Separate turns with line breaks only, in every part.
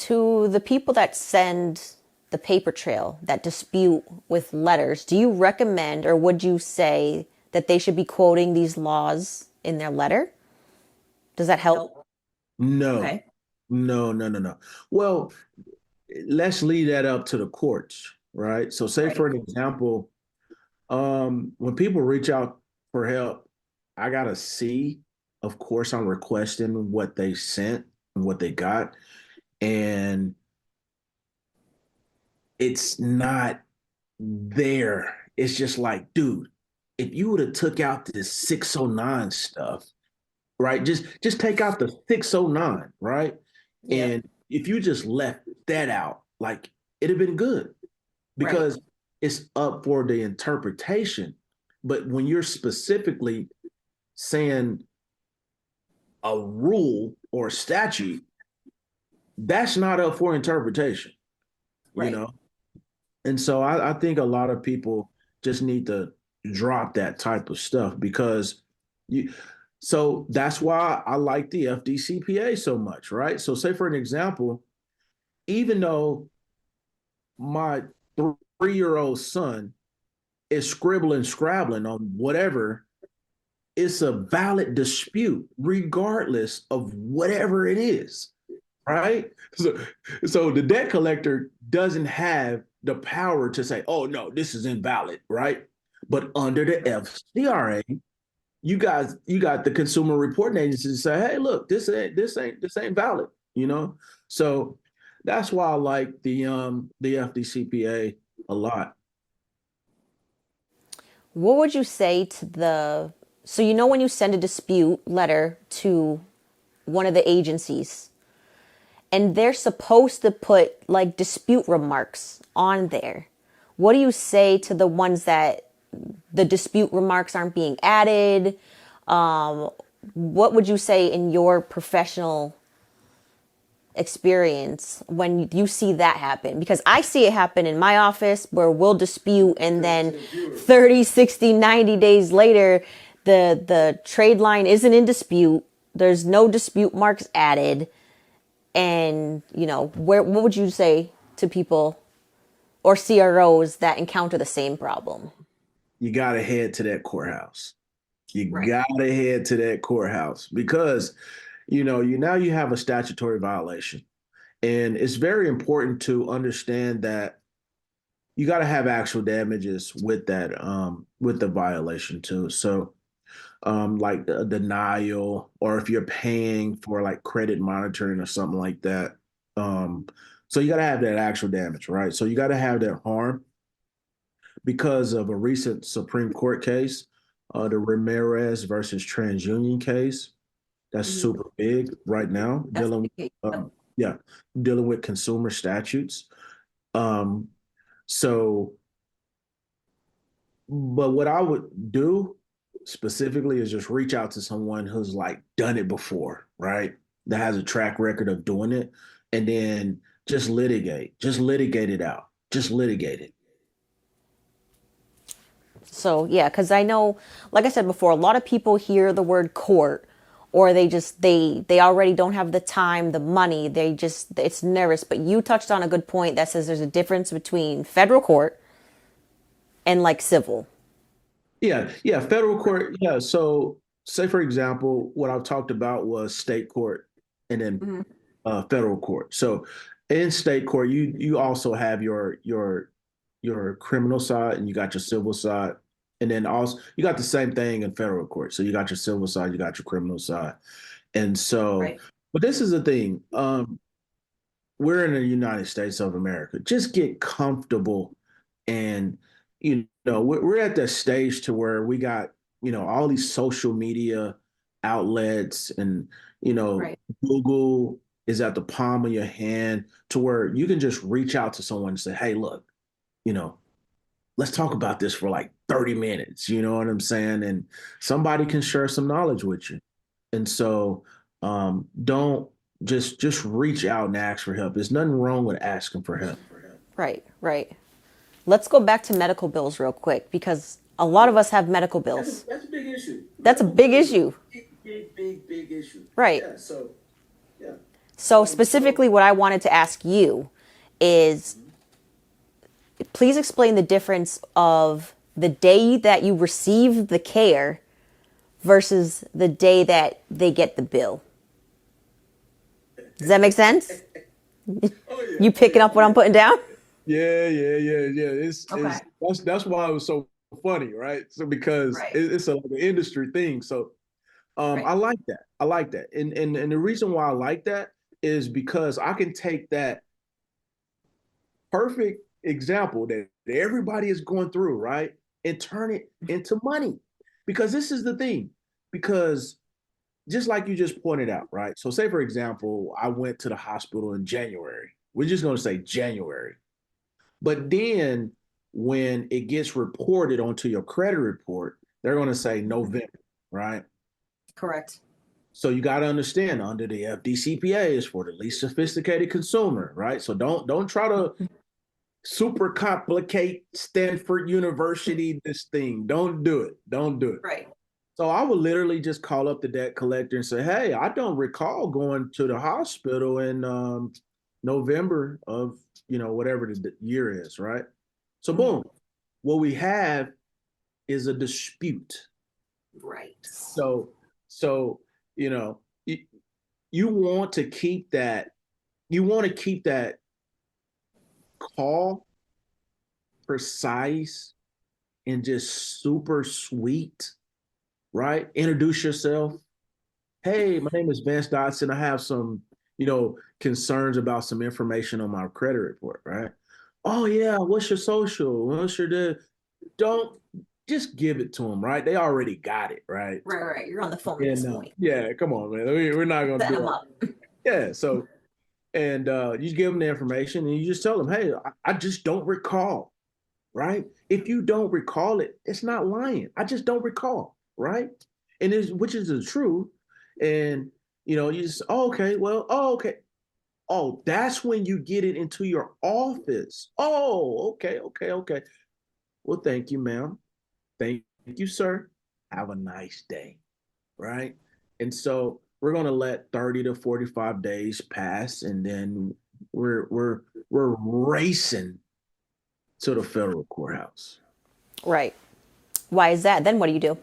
To the people that send the paper trail, that dispute with letters, do you recommend or would you say that they should be quoting these laws in their letter? Does that help?
No,
Okay.
no. Well, let's leave that up to the courts, right? So, say for
Right.
an example, when people reach out for help, I gotta see. Of course, I'm requesting what they sent and what they got, and it's not there. It's just like, dude, if you would have took out this 609 stuff, right? Just take out the 609, right?
Yep.
And if you just left that out, like it'd have been good
Right.
because it's up for the interpretation. But when you're specifically saying a rule or a statute, that's not up for interpretation, you
Right.
know? And so I think a lot of people just need to drop that type of stuff because you, so that's why I like the FDCPA so much, right? So, say for an example, even though my 3-year-old son is scribbling, scrabbling on whatever, it's a valid dispute, regardless of whatever it is, right? So the debt collector doesn't have the power to say, "Oh no, this is invalid," right? But under the FCRA, you got the consumer reporting agency to say, "Hey, look, this ain't valid," you know. So that's why I like the FDCPA a lot.
What would you say to the, so when you send a dispute letter to one of the agencies and they're supposed to put like dispute remarks on there, what do you say to the ones that the dispute remarks aren't being added? What would you say in your professional experience when you see that happen? Because I see it happen in my office where we'll dispute and then 30, 60, 90 days later the trade line isn't in dispute, there's no dispute marks added, and what would you say to people or CROs that encounter the same problem?
You got to head to that courthouse. You
Right.
got to head to that courthouse because you now you have a statutory violation. And it's very important to understand that you got to have actual damages with that with the violation too. So like a denial or if you're paying for like credit monitoring or something like that. Um so you got to have that actual damage, right? So you got to have that harm because of a recent Supreme Court case, the Ramirez versus TransUnion case. That's
Mhm.
super big right now,
That's a big case.
yeah, dealing with consumer statutes. Um, so, but what I would do specifically is just reach out to someone who's like done it before, right? That has a track record of doing it, and then just litigate it out, just litigate it.
So yeah, because I know, like I said before, a lot of people hear the word court, or they already don't have the time, the money. They just it's nervous. But you touched on a good point that says there's a difference between federal court and like civil.
Yeah, federal court. Yeah, so say for example, what I've talked about was state court and then
Mhm.
federal court. So in state court, you also have your criminal side and you got your civil side, and then also you got the same thing in federal court. So you got your civil side, you got your criminal side, and so.
Right.
But this is the thing. We're in the United States of America. Just get comfortable, and we're at that stage to where we got all these social media outlets, and you know
Right.
Google is at the palm of your hand to where you can just reach out to someone and say, "Hey, look, you know, let's talk about this for like 30 minutes." You know what I'm saying? And somebody can share some knowledge with you. And so don't just reach out and ask for help. There's nothing wrong with asking for help.
Right. Right. Let's go back to medical bills real quick because a lot of us have medical bills.
That's a big issue.
That's a
Medical
big
bills is
issue.
a big issue.
Right.
Yeah. So yeah.
So specifically what I wanted to ask you is, please explain the difference of the day that you receive the care versus the day that they get the bill. Does that make sense? You picking up what I'm putting down?
Yeah.
Okay.
That's why it was so funny, right? So because
Right.
it's like an industry thing. So I
Right.
like that. I like that. And the reason why I like that is because I can take that perfect example that everybody is going through, right? And turn it into money. Because this is the thing. Because just like you just pointed out, right? So say for example, I went to the hospital in January. We're just going to say January. But then when it gets reported onto your credit report, they're going to say November, right?
Correct.
So you got to understand under the FDCPA is for the least sophisticated consumer, right? So don't try to super complicate Stanford University this thing. Don't do it. Don't do it.
Right.
So I would literally just call up the debt collector and say, "Hey, I don't recall going to the hospital in November of whatever the year is, right?" So boom, what we have is a dispute.
Right.
So you know you, you want to keep that you want to keep that call precise and just super sweet, right? Introduce yourself. Hey, my name is Vance Dotson. I have some, concerns about some information on my credit report, right? Oh yeah, what's your social? What's your don't just give it to them, right? They already got it, right?
Right. You're on the phone at
And
this point.
yeah, come on, man. We're not gonna
Set
do
them
all.
up.
Yeah, so and you give them the information and you just tell them, hey, I just don't recall, right? If you don't recall it, it's not lying. I just don't recall, right? And is which is the truth. And you just okay, well, okay. Oh, that's when you get it into your office. Oh, okay. Well, thank you, ma'am. Thank you, sir. Have a nice day, right? And so we're gonna let 30 to 45 days pass, and then we're racing to the federal courthouse.
Right. Why is that? Then what do?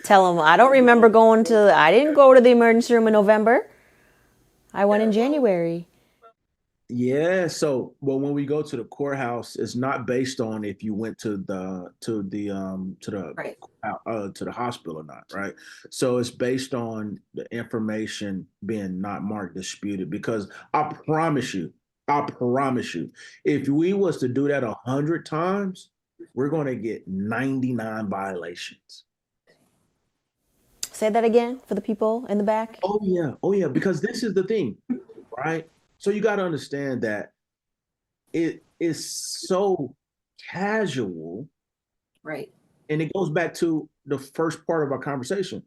Tell them, I don't remember I didn't go to the emergency room in November. I went in January.
Yeah, so well when we go to the courthouse, it's not based on if you went
Right.
to the hospital or not, right? So it's based on the information being not marked disputed because I promise you, if we was to do that 100 times, we're gonna get 99 violations.
Say that again for the people in the back.
Oh yeah, because this is the thing, right? So you got to understand that it is so casual,
Right.
and it goes back to the first part of our conversation.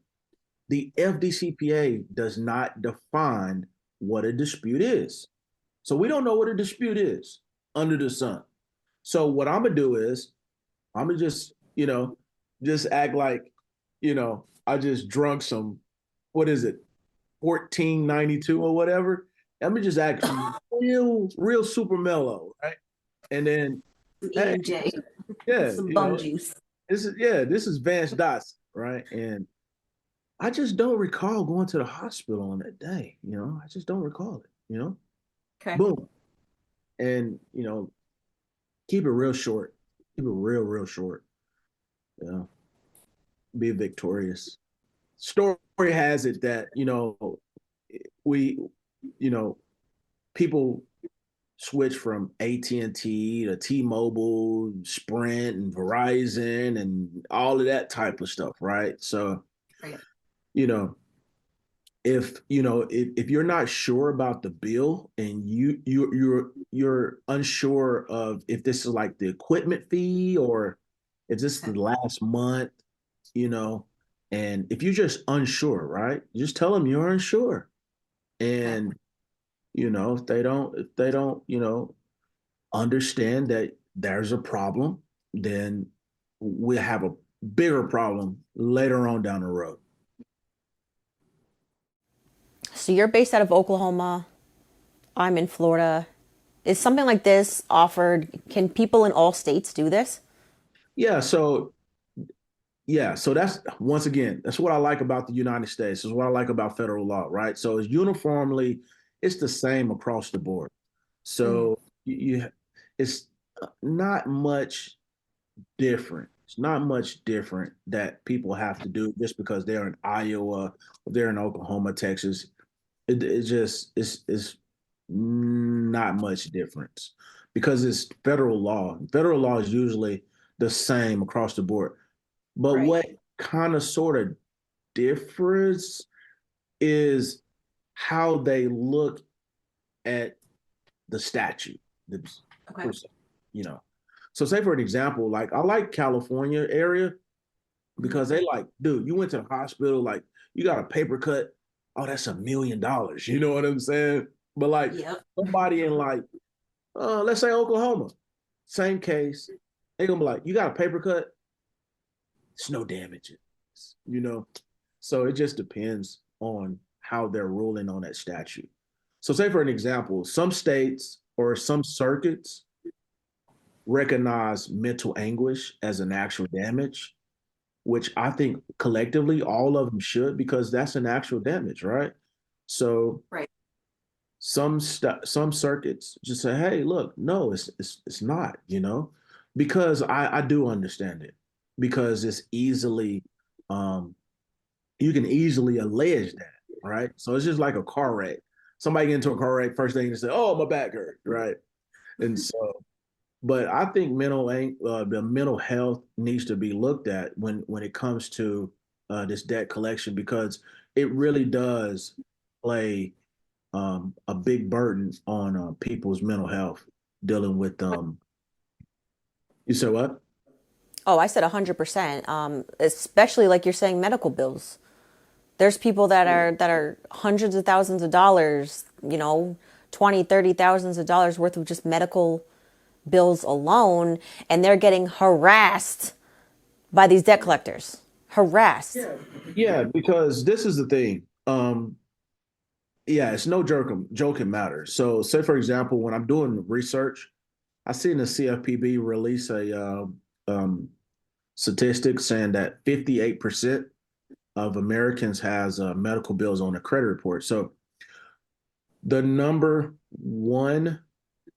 The FDCPA does not define what a dispute is. So we don't know what a dispute is under the sun. So what I'm gonna do is I'm gonna just act like, I just drunk some, what is it, 1492 or whatever. I'm gonna just act real super mellow, right? And then, hey,
E&J.
yeah,
Some bum juice.
this is Vance Dotson, right? And I just don't recall going to the hospital on that day. I just don't recall it.
Okay.
Boom. And keep it real short. Keep it real short. You know, be victorious. Story has it that, we, you know, people switch from AT&T to T-Mobile, Sprint, and Verizon, and all of that type of stuff, right? So,
Right.
you know, if you're not sure about the bill and you're unsure of if this is like the equipment fee or if this is the last month, you know, and if you're just unsure, right? Just tell them you're unsure.
Okay.
And if they don't understand that there's a problem, then we'll have a bigger problem later on down the road.
So you're based out of Oklahoma. I'm in Florida. Is something like this offered? Can people in all states do this?
Yeah, so yeah, so that's once again, that's what I like about the United States. Is what I like about federal law, right? So it's uniformly, it's the same across the board.
Mm.
So you it's not much different. It's not much different that people have to do just because they're in Iowa, or they're in Oklahoma, Texas. It just it's not much difference because it's federal law. Federal law is usually the same across the board. But
Right.
what kind of sort of differs is how they look at the statute, the,
Okay.
you know. So say for an example, like I like California area because they like, dude, you went to the hospital, like you got a paper cut. Oh, that's $1 million. You know what I'm saying? But like
Yep.
somebody in like, let's say Oklahoma, same case, they gonna be like, you got a paper cut, it's no damages, you know. So it just depends on how they're ruling on that statute. So say for an example, some states or some circuits recognize mental anguish as an actual damage, which I think collectively all of them should because that's an actual damage, right? So
Right.
some circuits just say, "Hey, look, no, it's not," because I do understand it because it's easily um, you can easily allege that, right? So it's just like a car wreck. Somebody get into a car wreck, first thing they say, "Oh, my back hurt," right? And so but I think the mental health needs to be looked at when it comes to this debt collection because it really does play a big burden on people's mental health dealing with you said what?
Oh, I said 100%. Especially like you're saying, medical bills. There's people that are hundreds of thousands of dollars, 20, 30 thousands of dollars worth of just medical bills alone, and they're getting harassed by these debt collectors. Harassed.
Yeah, because this is the thing. Yeah, it's no joking matter. So, say for example, when I'm doing research, I seen the CFPB release a um, statistic saying that 58% of Americans has medical bills on their credit report. So the number one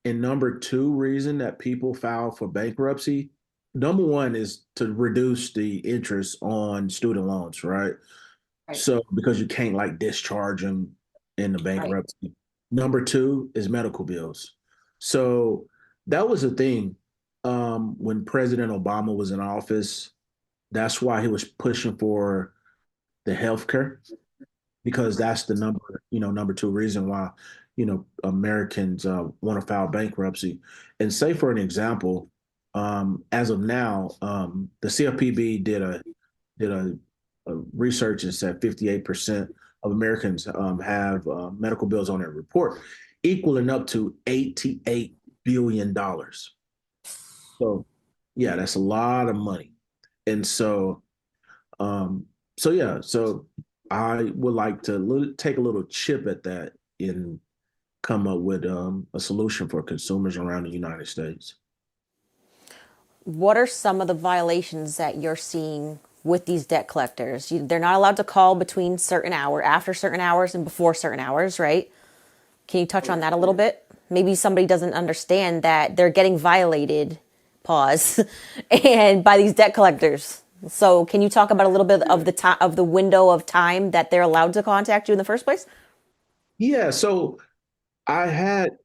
and number two reason that people file for bankruptcy, number one is to reduce the interest on student loans, right?
Right.
So because you can't like discharge them in the
Right.
bankruptcy. Number two is medical bills. So that was the thing when President Obama was in office. That's why he was pushing for the healthcare because that's the number two reason why Americans want to file bankruptcy. And say for an example, as of now, the CFPB did a research and said 58% of Americans have medical bills on their report, equaling up to $88 billion. So yeah, that's a lot of money. And um, so yeah, so I would like to take a little chip at that and come up with a solution for consumers around the United States.
What are some of the violations that you're seeing with these debt collectors? They're not allowed to call between after certain hours, and before certain hours, right? Can you touch on that a little bit? Maybe somebody doesn't understand that they're getting violated, pause, and by these debt collectors. So, can you talk about a little bit of the time of the window of time that they're allowed to contact you in the first place?
Yeah, so I had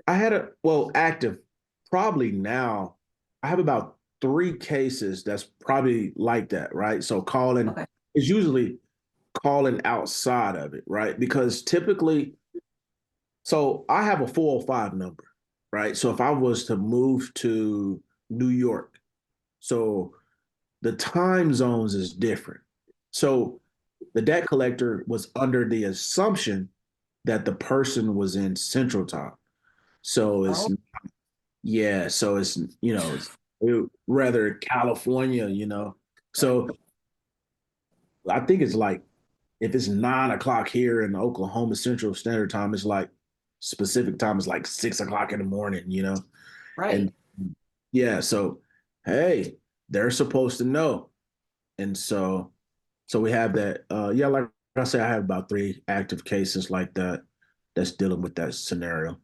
a active probably now I have about three cases that's probably like that, right? So calling
Okay.
is usually calling outside of it, right? Because typically, so I have a 405 number, right? So if I was to move to New York, so the time zones is different. So the debt collector was under the assumption that the person was in Central Time. So it's
Oh.
yeah, so it's rather California. So I think it's like if it's 9 o'clock here in Oklahoma Central Standard Time, it's like specific time is like 6 o'clock in the morning,
Right.
and yeah, so hey, they're supposed to know, and so we have that. Yeah, like I said, I have about 3 active cases like that that's dealing with that scenario.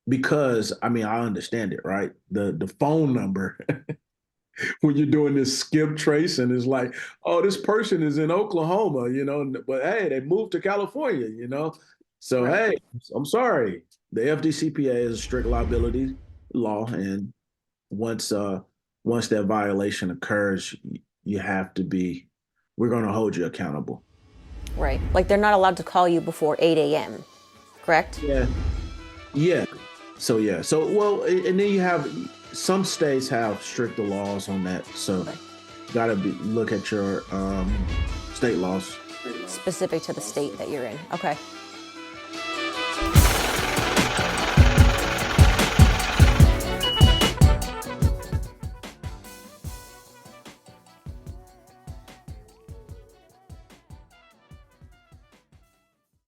Because I mean, I understand it, right? The phone number when you're doing this skip tracing is like, oh, this person is in Oklahoma, but hey, they moved to California, So
Right.
hey, I'm sorry. The FDCPA is a strict liability law, and once once that violation occurs, you have to be. We're going to hold you accountable.
Right. Like they're not allowed to call you before 8 a.m., correct?
Yeah, yeah. So yeah. So well, and then you have some states have stricter laws on that. So
Okay.
gotta look at your state laws.
Specific to the state that you're in. Okay.